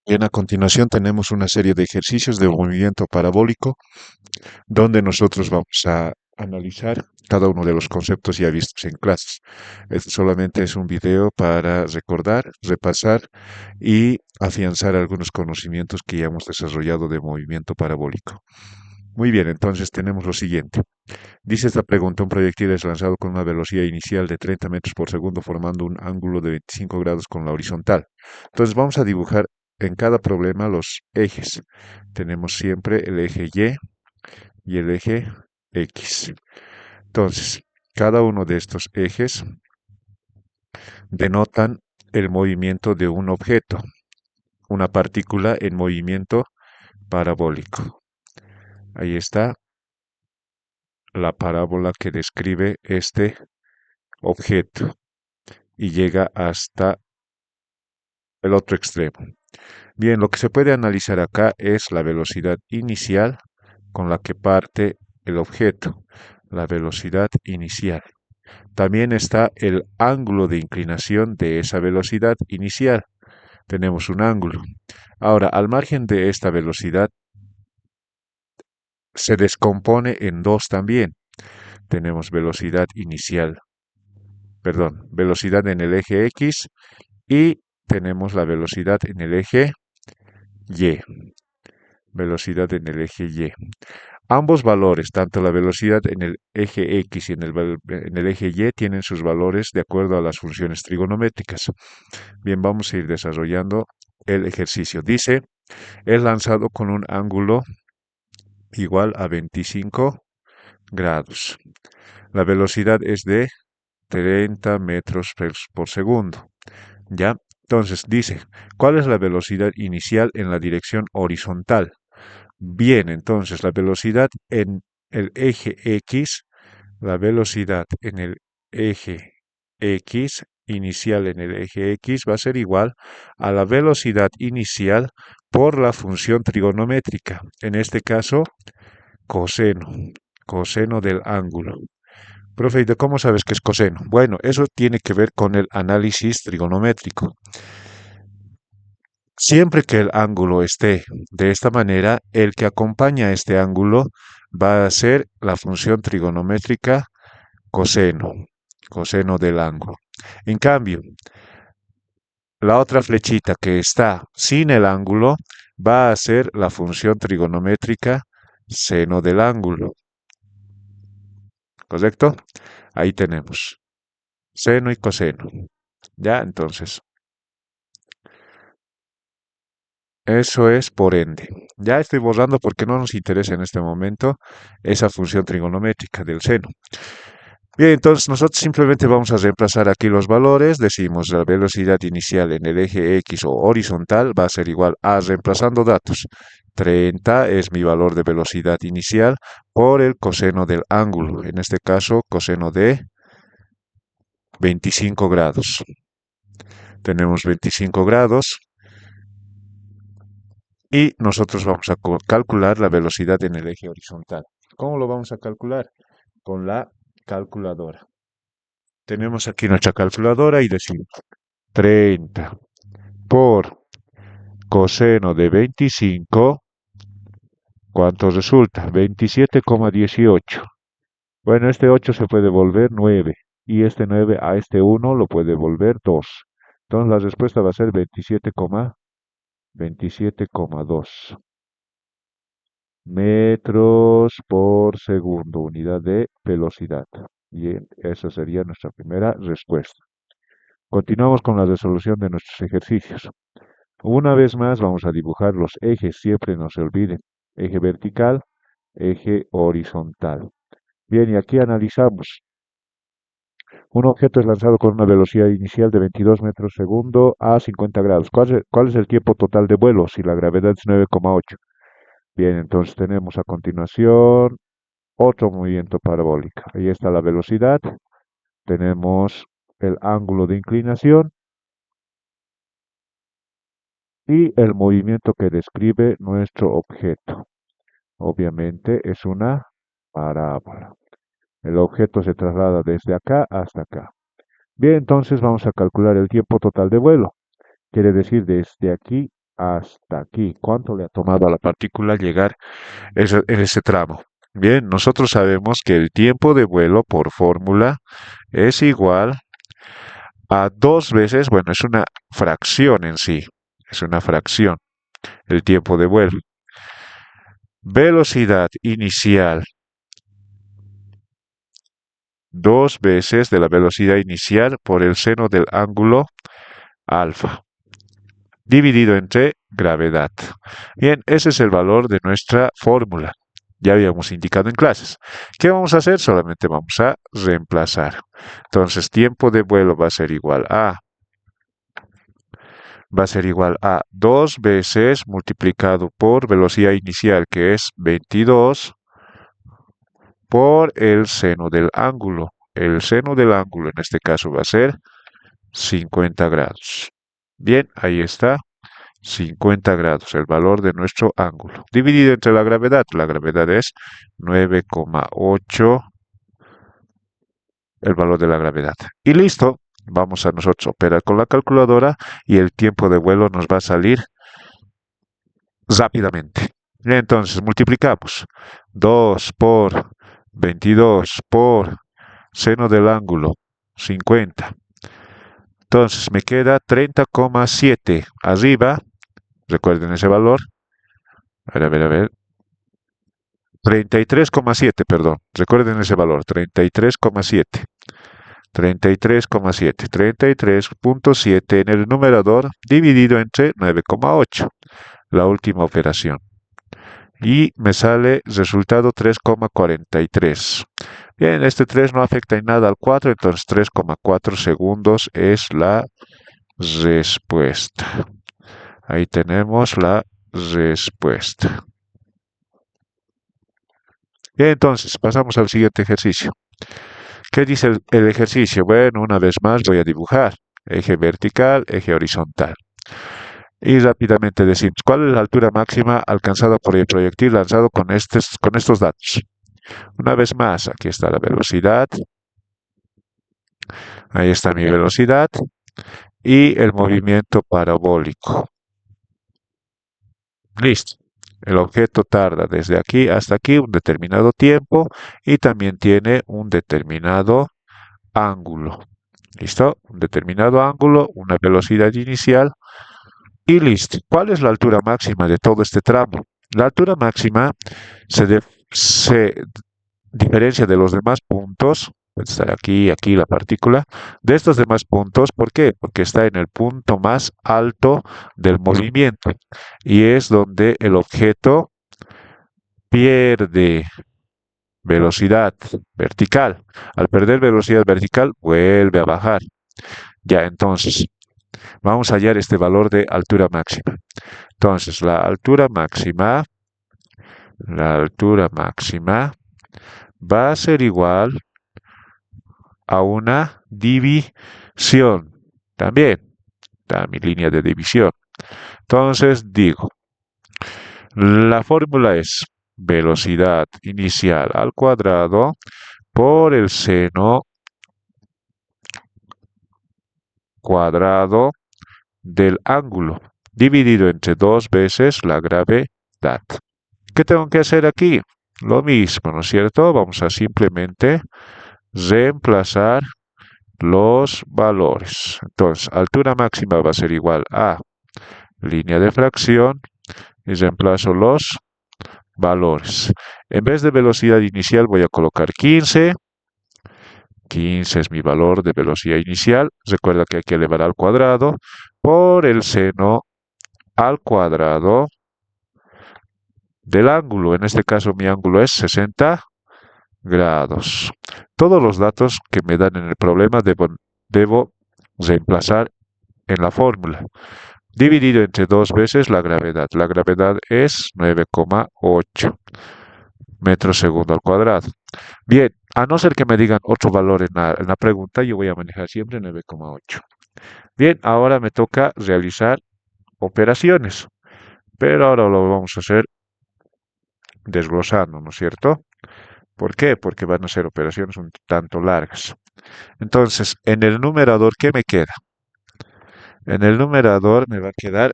Bien, a continuación tenemos una serie de ejercicios de movimiento parabólico donde nosotros vamos a analizar cada uno de los conceptos ya vistos en clases. Este solamente es un video para recordar, repasar y afianzar algunos conocimientos que ya hemos desarrollado de movimiento parabólico. Muy bien, entonces tenemos lo siguiente. Dice esta pregunta: un proyectil es lanzado con una velocidad inicial de 30 metros por segundo formando un ángulo de 25 grados con la horizontal. Entonces vamos a dibujar en cada problema los ejes. Tenemos siempre el eje y el eje X. Entonces, cada uno de estos ejes denotan el movimiento de un objeto, una partícula en movimiento parabólico. Ahí está la parábola que describe este objeto y llega hasta el otro extremo. Bien, lo que se puede analizar acá es la velocidad inicial con la que parte el objeto, la velocidad inicial. También está el ángulo de inclinación de esa velocidad inicial. Tenemos un ángulo. Ahora, al margen de esta velocidad, se descompone en dos también. Tenemos velocidad inicial, perdón, velocidad en el eje X y tenemos la velocidad en el eje Y. Velocidad en el eje Y. Ambos valores, tanto la velocidad en el eje X y en el eje Y, tienen sus valores de acuerdo a las funciones trigonométricas. Bien, vamos a ir desarrollando el ejercicio. Dice, es lanzado con un ángulo igual a 25 grados. La velocidad es de 30 metros por segundo. ¿Ya? Entonces dice, ¿cuál es la velocidad inicial en la dirección horizontal? Bien, entonces la velocidad en el eje X, la velocidad en el eje X, inicial en el eje X, va a ser igual a la velocidad inicial por la función trigonométrica. En este caso, coseno, coseno del ángulo. Profe, ¿y de cómo sabes que es coseno? Bueno, eso tiene que ver con el análisis trigonométrico. Siempre que el ángulo esté de esta manera, el que acompaña a este ángulo va a ser la función trigonométrica coseno, coseno del ángulo. En cambio, la otra flechita que está sin el ángulo va a ser la función trigonométrica seno del ángulo. ¿Correcto? Ahí tenemos seno y coseno. Ya, entonces, eso es por ende. Ya estoy borrando porque no nos interesa en este momento esa función trigonométrica del seno. Bien, entonces nosotros simplemente vamos a reemplazar aquí los valores. Decimos la velocidad inicial en el eje X o horizontal va a ser igual a, reemplazando datos, 30 es mi valor de velocidad inicial por el coseno del ángulo. En este caso, coseno de 25 grados. Tenemos 25 grados y nosotros vamos a calcular la velocidad en el eje horizontal. ¿Cómo lo vamos a calcular? Con la calculadora. Tenemos aquí nuestra calculadora y decimos 30 por coseno de 25, ¿cuánto resulta? 27,18. Bueno, este 8 se puede volver 9 y este 9 a este 1 lo puede volver 2. Entonces la respuesta va a ser 27,2 metros por segundo, unidad de velocidad. Y esa sería nuestra primera respuesta. Continuamos con la resolución de nuestros ejercicios. Una vez más vamos a dibujar los ejes, siempre no se olviden. Eje vertical, eje horizontal. Bien, y aquí analizamos. Un objeto es lanzado con una velocidad inicial de 22 metros segundo a 50 grados. ¿Cuál es el tiempo total de vuelo si la gravedad es 9,8? Bien, entonces tenemos a continuación otro movimiento parabólico. Ahí está la velocidad, tenemos el ángulo de inclinación y el movimiento que describe nuestro objeto. Obviamente es una parábola. El objeto se traslada desde acá hasta acá. Bien, entonces vamos a calcular el tiempo total de vuelo. Quiere decir desde aquí hasta aquí. ¿Cuánto le ha tomado a la partícula llegar en ese tramo? Bien, nosotros sabemos que el tiempo de vuelo por fórmula es igual a dos veces, bueno, es una fracción en sí, es una fracción, el tiempo de vuelo. Velocidad inicial, dos veces de la velocidad inicial por el seno del ángulo alfa, dividido entre gravedad. Bien, ese es el valor de nuestra fórmula. Ya habíamos indicado en clases. ¿Qué vamos a hacer? Solamente vamos a reemplazar. Entonces, tiempo de vuelo va a ser igual a 2 veces multiplicado por velocidad inicial, que es 22, por el seno del ángulo. El seno del ángulo en este caso va a ser 50 grados. Bien, ahí está. 50 grados, el valor de nuestro ángulo. Dividido entre la gravedad. La gravedad es 9,8, el valor de la gravedad. Y listo. Vamos a nosotros operar con la calculadora y el tiempo de vuelo nos va a salir rápidamente. Entonces multiplicamos 2 por 22 por seno del ángulo 50. Entonces me queda 30,7 arriba. Recuerden ese valor. A ver. 33,7, perdón. Recuerden ese valor. 33,7. 33,7. 33,7 en el numerador dividido entre 9,8. La última operación. Y me sale resultado 3,43. Bien, este 3 no afecta en nada al 4, entonces 3,4 segundos es la respuesta. Ahí tenemos la respuesta. Bien, entonces pasamos al siguiente ejercicio. ¿Qué dice el ejercicio? Bueno, una vez más voy a dibujar eje vertical, eje horizontal. Y rápidamente decimos, ¿cuál es la altura máxima alcanzada por el proyectil lanzado con estos datos? Una vez más, aquí está la velocidad. Ahí está mi velocidad. Y el movimiento parabólico. Listo. El objeto tarda desde aquí hasta aquí un determinado tiempo y también tiene un determinado ángulo. ¿Listo? Un determinado ángulo, una velocidad inicial y listo. ¿Cuál es la altura máxima de todo este tramo? La altura máxima se diferencia de los demás puntos, puede estar aquí la partícula, de estos demás puntos. ¿Por qué? Porque está en el punto más alto del movimiento y es donde el objeto pierde velocidad vertical. Al perder velocidad vertical, vuelve a bajar. Ya, entonces, vamos a hallar este valor de altura máxima. Entonces, la altura máxima va a ser igual a una división. También, está mi línea de división. Entonces, digo, la fórmula es velocidad inicial al cuadrado por el seno cuadrado del ángulo, dividido entre dos veces la gravedad. ¿Qué tengo que hacer aquí? Lo mismo, ¿no es cierto? Vamos a simplemente reemplazar los valores. Entonces, altura máxima va a ser igual a línea de fracción y reemplazo los valores. En vez de velocidad inicial voy a colocar 15. 15 es mi valor de velocidad inicial. Recuerda que hay que elevar al cuadrado por el seno al cuadrado del ángulo. En este caso mi ángulo es 60 grados. Todos los datos que me dan en el problema debo reemplazar en la fórmula. Dividido entre dos veces la gravedad. La gravedad es 9,8 metros segundo al cuadrado. Bien, a no ser que me digan otro valor en la pregunta, yo voy a manejar siempre 9,8. Bien, ahora me toca realizar operaciones, pero ahora lo vamos a hacer desglosando, ¿no es cierto? ¿Por qué? Porque van a ser operaciones un tanto largas. Entonces, en el numerador, ¿qué me queda? En el numerador me va a quedar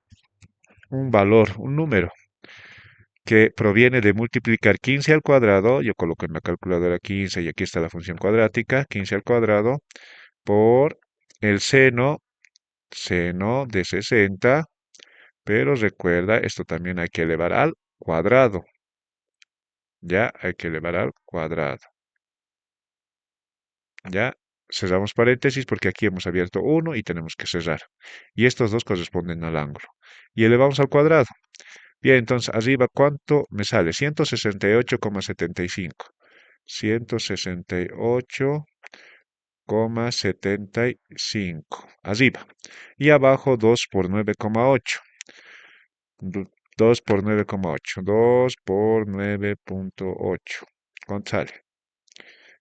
un valor, un número, que proviene de multiplicar 15 al cuadrado, yo coloco en la calculadora 15 y aquí está la función cuadrática, 15 al cuadrado, por el seno de 60, pero recuerda, esto también hay que elevar al cuadrado, ya hay que elevar al cuadrado, ya cerramos paréntesis porque aquí hemos abierto uno y tenemos que cerrar, y estos dos corresponden al ángulo, y elevamos al cuadrado. Bien, entonces arriba, ¿cuánto me sale? 168,75. 168,75. Arriba. Y abajo 2 por 9,8. 2 por 9,8. 2 por 9,8. ¿Cuánto sale?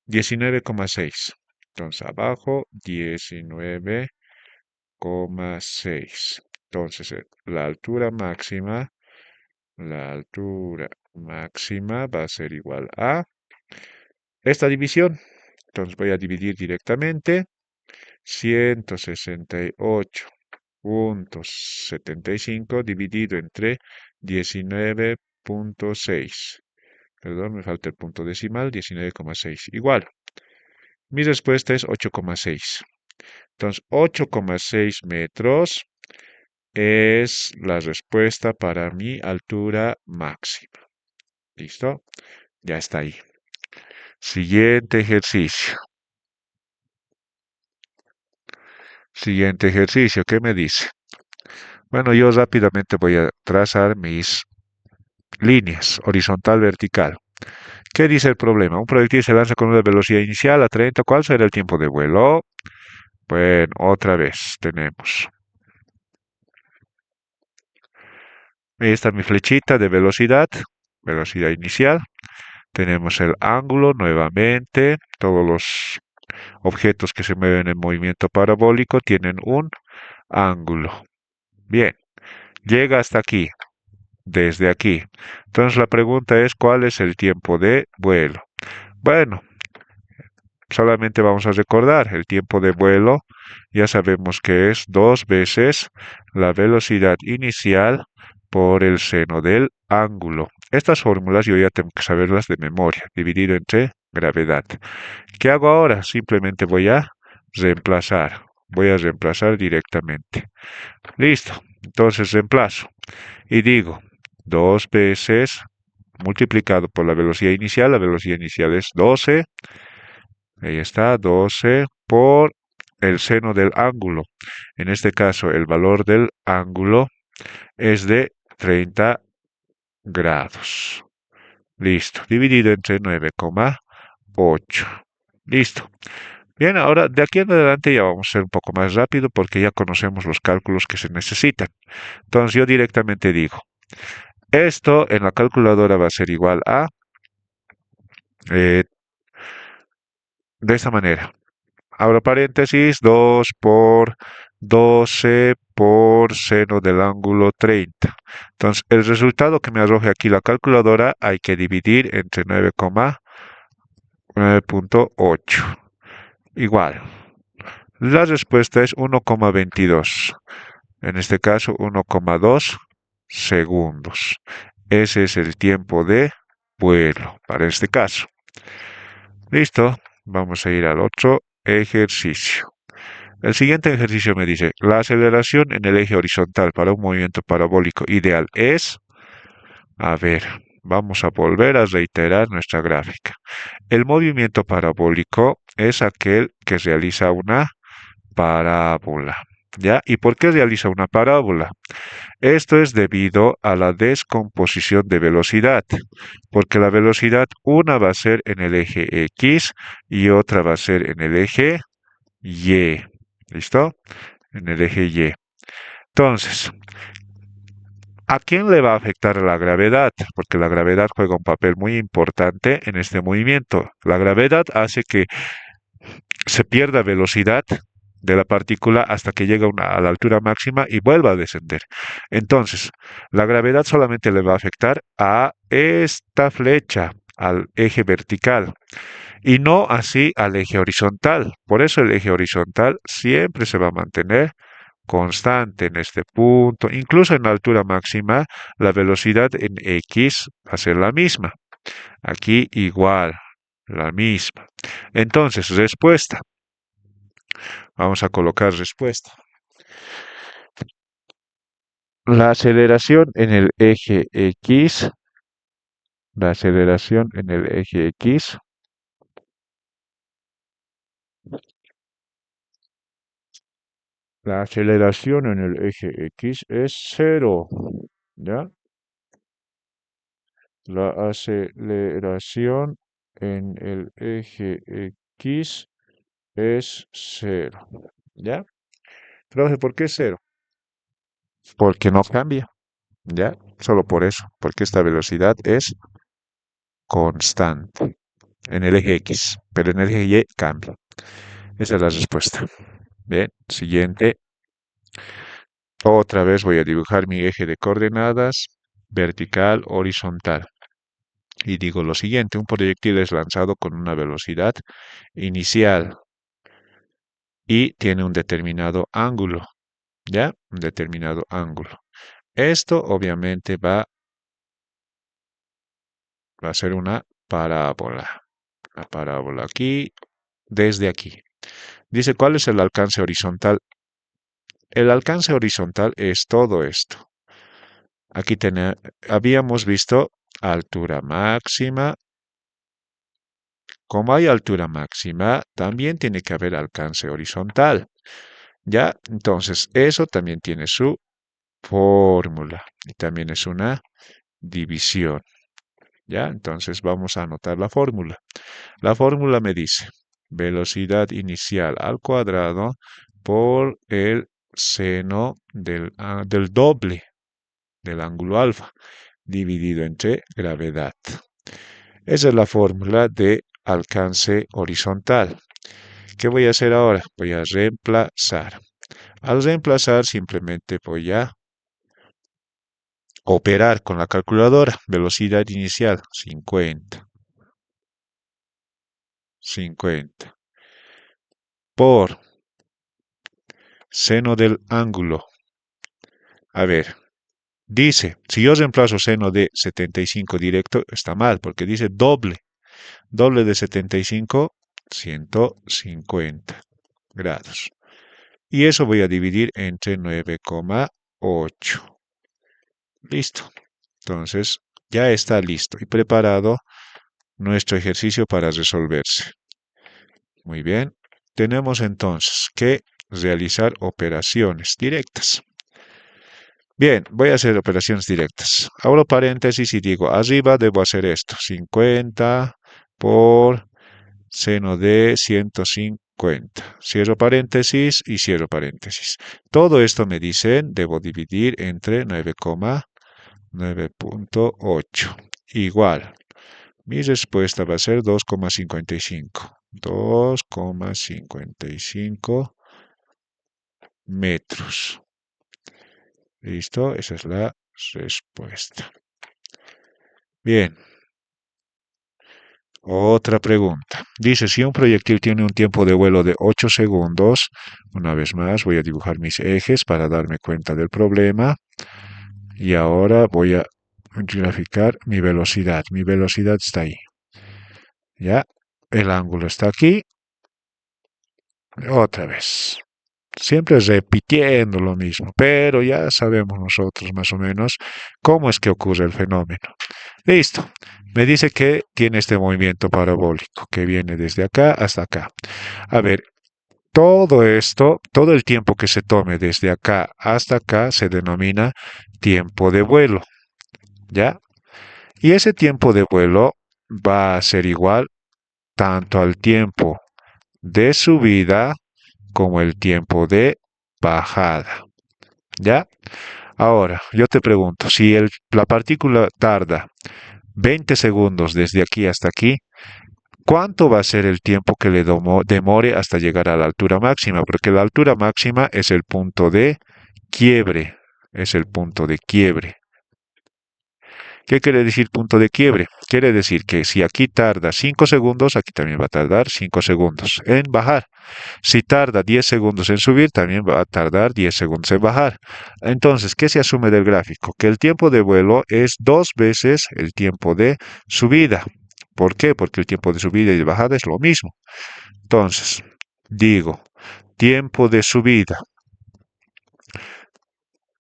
19,6. Entonces abajo 19,6. Entonces la altura máxima va a ser igual a esta división. Entonces voy a dividir directamente 168,75 dividido entre 19,6. Perdón, me falta el punto decimal, 19,6. Igual. Mi respuesta es 8,6. Entonces, 8,6 metros es la respuesta para mi altura máxima. ¿Listo? Ya está ahí. Siguiente ejercicio. Siguiente ejercicio, ¿qué me dice? Bueno, yo rápidamente voy a trazar mis líneas, horizontal, vertical. ¿Qué dice el problema? Un proyectil se lanza con una velocidad inicial a 30. ¿Cuál será el tiempo de vuelo? Bueno, otra vez tenemos. Ahí está mi flechita de velocidad inicial. Tenemos el ángulo nuevamente. Todos los objetos que se mueven en movimiento parabólico tienen un ángulo. Bien, llega hasta aquí, desde aquí. Entonces la pregunta es, ¿cuál es el tiempo de vuelo? Bueno, solamente vamos a recordar el tiempo de vuelo. Ya sabemos que es 2 veces la velocidad inicial por el seno del ángulo. Estas fórmulas yo ya tengo que saberlas de memoria, dividido entre gravedad. ¿Qué hago ahora? Simplemente voy a reemplazar. Voy a reemplazar directamente. Listo. Entonces reemplazo. Y digo, 2 veces multiplicado por la velocidad inicial. La velocidad inicial es 12. Ahí está, 12 por el seno del ángulo. En este caso, el valor del ángulo es de 30 grados. Listo. Dividido entre 9,8. Listo. Bien, ahora de aquí en adelante ya vamos a ser un poco más rápido porque ya conocemos los cálculos que se necesitan. Entonces yo directamente digo, esto en la calculadora va a ser igual a, de esta manera. Abro paréntesis, 2 por 12 por seno del ángulo 30. Entonces, el resultado que me arroje aquí la calculadora hay que dividir entre 9,9.8. Igual. La respuesta es 1,22. En este caso, 1,2 segundos. Ese es el tiempo de vuelo para este caso. Listo. Vamos a ir al otro ejercicio. El siguiente ejercicio me dice, la aceleración en el eje horizontal para un movimiento parabólico ideal es, a ver, vamos a volver a reiterar nuestra gráfica. El movimiento parabólico es aquel que realiza una parábola. ¿Ya? ¿Y por qué realiza una parábola? Esto es debido a la descomposición de velocidad, porque la velocidad una va a ser en el eje X y otra va a ser en el eje Y. ¿Listo? En el eje Y. Entonces, ¿a quién le va a afectar la gravedad? Porque la gravedad juega un papel muy importante en este movimiento. La gravedad hace que se pierda velocidad de la partícula hasta que llega a la altura máxima y vuelva a descender. Entonces, la gravedad solamente le va a afectar a esta flecha, al eje vertical, y no así al eje horizontal. Por eso el eje horizontal siempre se va a mantener constante en este punto. Incluso en la altura máxima, la velocidad en x va a ser la misma. Aquí igual, la misma. Entonces, respuesta. Vamos a colocar respuesta. La aceleración en el eje X, la aceleración en el eje X La aceleración en el eje X es cero, ¿ya? La aceleración en el eje X es cero, ¿ya? Profe, ¿por qué cero? Porque no cambia, ¿ya? Solo por eso, porque esta velocidad es constante en el eje X, pero en el eje Y cambia. Esa es la respuesta. Bien, siguiente. Otra vez voy a dibujar mi eje de coordenadas vertical, horizontal. Y digo lo siguiente, un proyectil es lanzado con una velocidad inicial y tiene un determinado ángulo, ¿ya? Un determinado ángulo. Esto obviamente va a ser una parábola. La parábola aquí, desde aquí. Dice, ¿cuál es el alcance horizontal? El alcance horizontal es todo esto. Aquí habíamos visto altura máxima. Como hay altura máxima, también tiene que haber alcance horizontal. ¿Ya? Entonces, eso también tiene su fórmula y también es una división. ¿Ya? Entonces, vamos a anotar la fórmula. La fórmula me dice velocidad inicial al cuadrado por el seno del doble del ángulo alfa dividido entre gravedad. Esa es la fórmula de alcance horizontal. ¿Qué voy a hacer ahora? Voy a reemplazar. Al reemplazar simplemente voy a operar con la calculadora. Velocidad inicial 50 por seno del ángulo. A ver, dice, si yo reemplazo seno de 75 directo, está mal, porque dice doble. Doble de 75, 150 grados. Y eso voy a dividir entre 9,8. Listo. Entonces, ya está listo y preparado nuestro ejercicio para resolverse. Muy bien. Tenemos entonces que realizar operaciones directas. Bien, voy a hacer operaciones directas. Abro paréntesis y digo, arriba debo hacer esto. 50 por seno de 150. Cierro paréntesis y cierro paréntesis. Todo esto me dicen, debo dividir entre 9,9.8. Igual. Mi respuesta va a ser 2,55. 2,55 metros. ¿Listo? Esa es la respuesta. Bien. Otra pregunta. Dice, si un proyectil tiene un tiempo de vuelo de 8 segundos, una vez más voy a dibujar mis ejes para darme cuenta del problema. Y ahora voy a graficar mi velocidad. Mi velocidad está ahí. ¿Ya? El ángulo está aquí. Otra vez. Siempre repitiendo lo mismo, pero ya sabemos nosotros más o menos cómo es que ocurre el fenómeno. Listo. Me dice que tiene este movimiento parabólico que viene desde acá hasta acá. A ver, todo esto, todo el tiempo que se tome desde acá hasta acá se denomina tiempo de vuelo, ¿ya? Y ese tiempo de vuelo va a ser igual tanto al tiempo de subida como el tiempo de bajada. ¿Ya? Ahora, yo te pregunto, si la partícula tarda 20 segundos desde aquí hasta aquí, ¿cuánto va a ser el tiempo que le demore hasta llegar a la altura máxima? Porque la altura máxima es el punto de quiebre. Es el punto de quiebre. ¿Qué quiere decir punto de quiebre? Quiere decir que si aquí tarda 5 segundos, aquí también va a tardar 5 segundos en bajar. Si tarda 10 segundos en subir, también va a tardar 10 segundos en bajar. Entonces, ¿qué se asume del gráfico? Que el tiempo de vuelo es 2 veces el tiempo de subida. ¿Por qué? Porque el tiempo de subida y de bajada es lo mismo. Entonces, digo, tiempo de subida,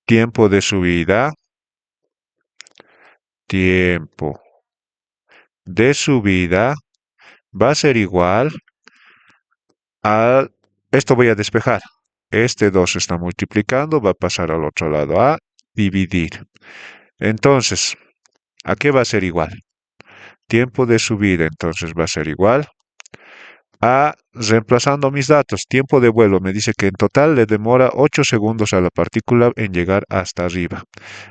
tiempo de subida, tiempo de subida va a ser igual a... Esto voy a despejar. Este 2 está multiplicando, va a pasar al otro lado a dividir. Entonces, ¿a qué va a ser igual? Tiempo de subida, entonces va a ser igual a, reemplazando mis datos, tiempo de vuelo, me dice que en total le demora 8 segundos a la partícula en llegar hasta arriba.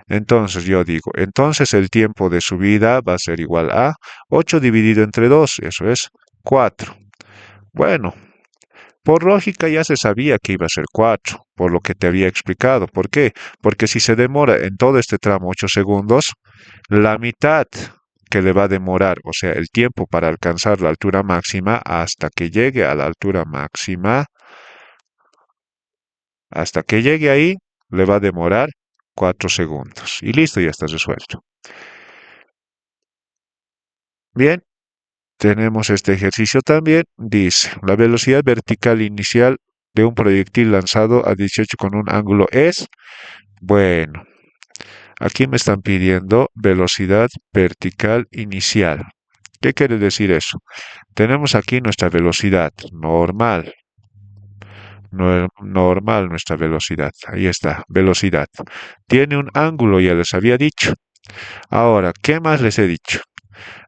Entonces yo digo, entonces el tiempo de subida va a ser igual a 8 dividido entre 2, eso es 4. Bueno, por lógica ya se sabía que iba a ser 4, por lo que te había explicado. ¿Por qué? Porque si se demora en todo este tramo 8 segundos, la mitad que le va a demorar, o sea, el tiempo para alcanzar la altura máxima hasta que llegue a la altura máxima, hasta que llegue ahí, le va a demorar 4 segundos. Y listo, ya está resuelto. Bien, tenemos este ejercicio también. Dice, la velocidad vertical inicial de un proyectil lanzado a 18 con un ángulo es, bueno, aquí me están pidiendo velocidad vertical inicial. ¿Qué quiere decir eso? Tenemos aquí nuestra velocidad normal, normal nuestra velocidad. Ahí está, velocidad. Tiene un ángulo, ya les había dicho. Ahora, ¿qué más les he dicho?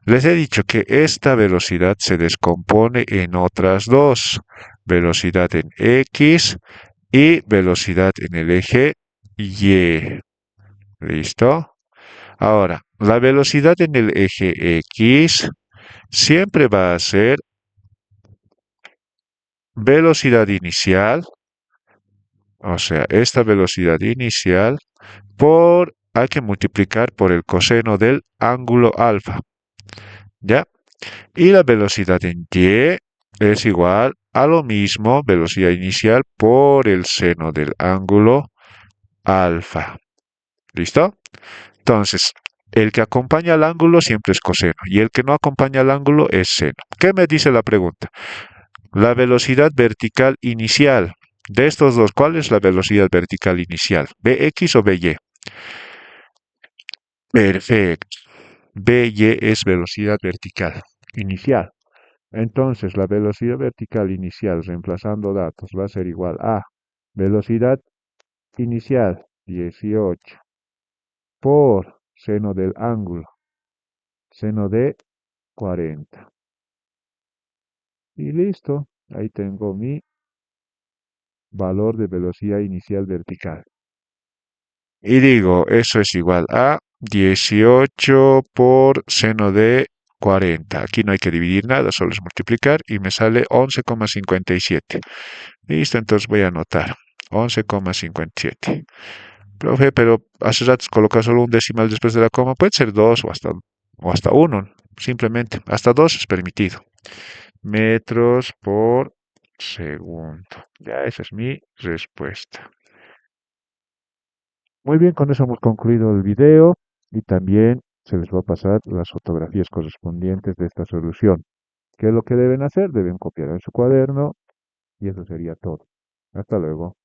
Les he dicho que esta velocidad se descompone en otras dos. Velocidad en X y velocidad en el eje Y. ¿Listo? Ahora, la velocidad en el eje X siempre va a ser velocidad inicial, o sea, esta velocidad inicial hay que multiplicar por el coseno del ángulo alfa, ¿ya? Y la velocidad en Y es igual a lo mismo, velocidad inicial por el seno del ángulo alfa. ¿Listo? Entonces, el que acompaña al ángulo siempre es coseno y el que no acompaña al ángulo es seno. ¿Qué me dice la pregunta? La velocidad vertical inicial. De estos dos, ¿cuál es la velocidad vertical inicial? ¿Bx o By? Perfecto. By es velocidad vertical inicial. Entonces, la velocidad vertical inicial, reemplazando datos, va a ser igual a velocidad inicial 18 por seno del ángulo, seno de 40. Y listo, ahí tengo mi valor de velocidad inicial vertical. Y digo, eso es igual a 18 por seno de 40. Aquí no hay que dividir nada, solo es multiplicar y me sale 11,57. Listo, entonces voy a anotar 11,57. Profe, pero hace rato colocas solo un decimal después de la coma. Puede ser 2 o hasta 1, simplemente. Hasta 2 es permitido. Metros por segundo. Ya, esa es mi respuesta. Muy bien, con eso hemos concluido el video y también se les va a pasar las fotografías correspondientes de esta solución. ¿Qué es lo que deben hacer? Deben copiar en su cuaderno y eso sería todo. Hasta luego.